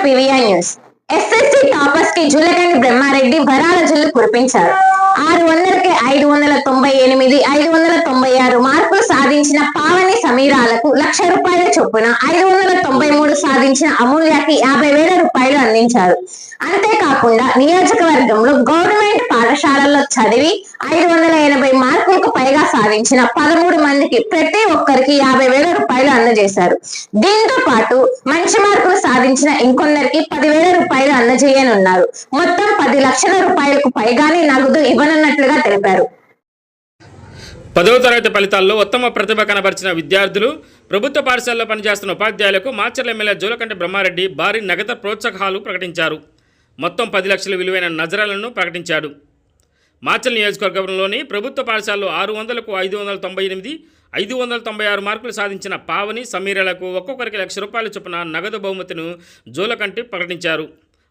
PVI news. SSC toppers కి జూలకంటి బ్రహ్మారెడ్డి వరాల జల్లు కురిపించారు. 600కి 598, 596 మార్కులు సాధించిన పావని సమీరాలకు ₹1,00,000 చొప్పున, 593 సాధించిన అమూల్యకి ₹50,000 అందించారు. అంతేకాకుండా నియోజకవర్గంలో గవర్నమెంట్ పాఠశాలల్లో చదివి 580 మార్కులకు పైగా సాధించిన 13 మందికి ప్రతి ఒక్కరికి ₹50,000 అందజేశారు. దీంతో పాటు మంచి మార్కులు సాధించిన ఇంకొందరికి ₹10,000 అందజేయనున్నారు. మొత్తం ₹10 లక్షల పైగానే నగదు ఇవ్వనున్నట్లుగా తెలిపారు. 10వ తరగతి ఫలితాల్లో ఉత్తమ ప్రతిభ కనబరిచిన విద్యార్థులు, ప్రభుత్వ పాఠశాలలో పనిచేస్తున్న ఉపాధ్యాయులకు మాచర్ల ఎమ్మెల్యే జూలకంటి బ్రహ్మారెడ్డి భారీ నగదు ప్రోత్సాహాలు ప్రకటించారు. మొత్తం 10 లక్షల విలువైన నజరాలను ప్రకటించాడు. మాచర్ల నియోజకవర్గంలోని ప్రభుత్వ పాఠశాలలో 600కు 598, 596 మార్కులు సాధించిన పావని సమీరలకు ఒక్కొక్కరికి ₹1,00,000 చొప్పున నగదు బహుమతిని జూలకంటి ప్రకటించారు.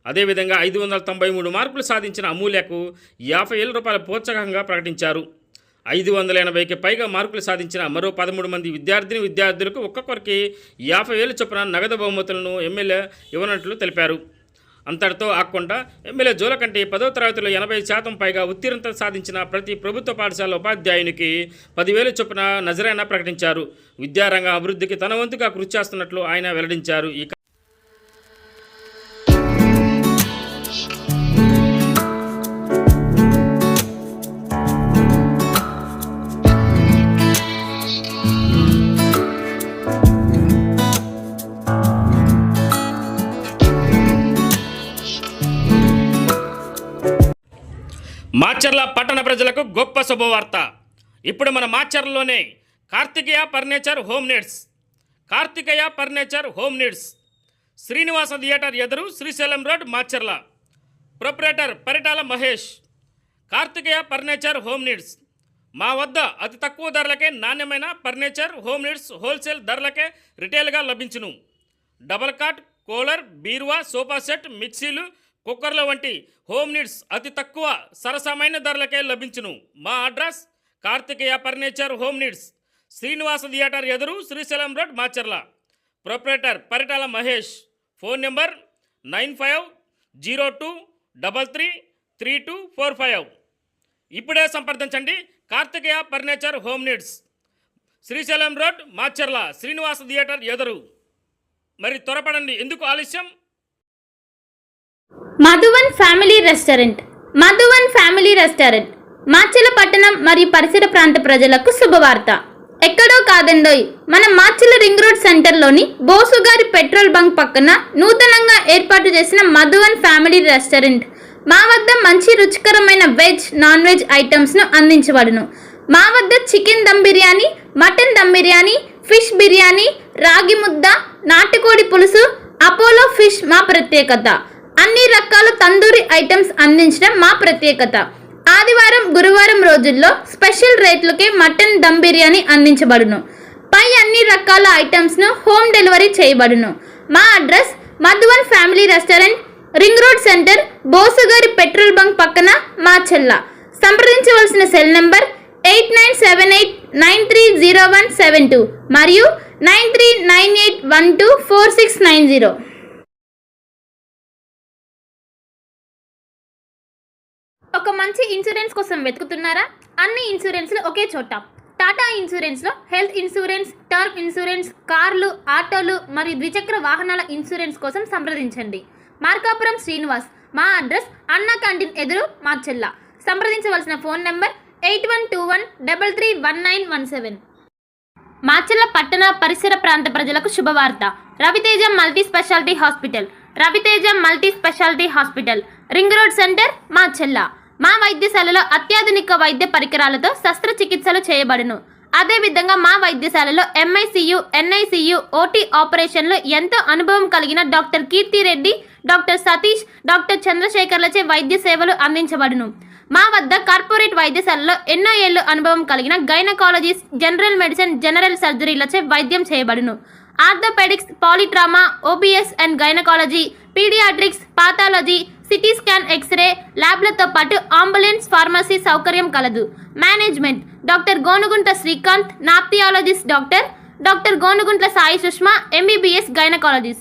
అదేవిధంగా 593 మార్కులు సాధించిన అమూల్యకు ₹50,000 ప్రోత్సాహంగా ప్రకటించారు. 580కి పైగా మార్కులు సాధించిన మరో 13 మంది విద్యార్థులకు ఒక్కొక్కరికి ₹50,000 చొప్పున నగదు బహుమతులను ఎమ్మెల్యే ఇవ్వనట్లు తెలిపారు. అంతటితో ఆకుండా ఎమ్మెల్యే జూలకంటి 10వ తరగతిలో 80% పైగా ఉత్తీర్ణత సాధించిన ప్రతి ప్రభుత్వ పాఠశాల ఉపాధ్యాయునికి 10,000 చొప్పున నజరానా ప్రకటించారు. విద్యారంగ అభివృద్ధికి తన వంతుగా కృషి చేస్తున్నట్లు ఆయన వెల్లడించారు. మాచర్ల పట్టణ ప్రజలకు గొప్ప శుభవార్త. ఇప్పుడు మన మాచర్లలోనే Karthikeya furniture home needs, Srinivasa theatre ఎదురు, Srisailam road, Macherla. Proprietor Paritala Mahesh. Karthikeya furniture home needs. మా వద్ద అతి తక్కువ ధరలకే నాణ్యమైన ఫర్నిచర్ హోమ్ నీడ్స్ హోల్సేల్ ధరలకే రిటైల్గా లభించును. డబల్ కాట్, కూలర్, బీరువా, సోఫా సెట్, మిక్సీలు, కుక్కర్ల వంటి హోమ్ నీడ్స్ అతి తక్కువ సరసమైన ధరలకే లభించును. మా address Karthikeya furniture home needs, Srinivasa theatre ఎదురు, Srisailam road, Macherla. Proprietor Paritala Mahesh. Phone number 9502333245. ఇప్పుడే సంప్రదించండి. Karthikeya furniture home needs, Srisailam road, Macherla, Srinivasa theatre ఎదురు. మరి త్వరపడండి, ఎందుకు ఆలస్యం? మధువన్ ఫ్యామిలీ రెస్టారెంట్ మాచర్ల పట్టణం మరియు పరిసర ప్రాంత ప్రజలకు శుభవార్త. ఎక్కడో కాదండోయ్, మన మాచర్ల రింగ్ రోడ్ సెంటర్లోని బోసుగారి పెట్రోల్ బంక్ పక్కన నూతనంగా ఏర్పాటు చేసిన మధువన్ ఫ్యామిలీ రెస్టారెంట్. మా వద్ద మంచి రుచికరమైన వెజ్, నాన్ వెజ్ ఐటమ్స్ను అందించబడును. మా వద్ద chicken dum biryani, mutton dum biryani, fish biryani, రాగి ముద్ద, నాటుకోడి పులుసు, అపోలో ఫిష్ మా ప్రత్యేకత. అన్ని రకాల తందూరి ఐటమ్స్ అందించడం మా ప్రత్యేకత. ఆదివారం, గురువారం రోజుల్లో స్పెషల్ రేట్లకే మటన్ దమ్ బిర్యానీ అందించబడును. పై అన్ని రకాల ఐటమ్స్ను హోమ్ డెలివరీ చేయబడును. మా address Madhuvan family restaurant, ring road centre, బోసుగారి పెట్రోల్ బంక్ పక్కన, మాచర్ల. సంప్రదించవలసిన సెల్ నెంబర్ 8978930172 మరియు 9398124690. ఒక మంచి ఇన్సూరెన్స్ కోసం వెతుకుతున్నారా? అన్ని ఇన్సూరెన్స్లు ఒకే చోట. టాటా ఇన్సూరెన్స్లో హెల్త్ ఇన్సూరెన్స్, టర్మ్ ఇన్సూరెన్స్, కార్లు, ఆటోలు మరియు ద్విచక్ర వాహనాల ఇన్సూరెన్స్ కోసం సంప్రదించండి. మార్కాపురం శ్రీనివాస్. మా అడ్రస్ అన్నా క్యాంటీన్ ఎదురు, మాచర్ల. సంప్రదించవలసిన ఫోన్ నెంబర్ 8121331917. మాచర్ల పట్టణ పరిసర ప్రాంత ప్రజలకు శుభవార్త. Raviteja multi speciality hospital, ring road centre, Macherla. మా వైద్యశాలలో అత్యాధునిక వైద్య పరికరాలతో శస్త్రచికిత్సలు చేయబడును. అదేవిధంగా మా వైద్యశాలలో MICU, NICU, OT ఆపరేషన్లు ఎంతో అనుభవం కలిగిన doctor Keerthi Reddy, doctor Satish, doctor చంద్రశేఖర్లచే వైద్య సేవలు అందించబడును. మా వద్ద కార్పొరేట్ వైద్యశాలలో ఎన్నో ఏళ్లు అనుభవం కలిగిన గైనకాలజిస్ట్, జనరల్ మెడిసిన్, జనరల్ సర్జరీలచే వైద్యం చేయబడును. Orthopaedics, polytrauma, OBS and gynaecology, paediatrics, pathology, CT scan, x ray ల్యాబ్లతో పాటు అంబులెన్స్, ఫార్మసీ సౌకర్యం కలదు. Management doctor Gonugunta Srikanth, ophthalmologist doctor Gonuguntla Sai Sushma, MBBS gynaecologist.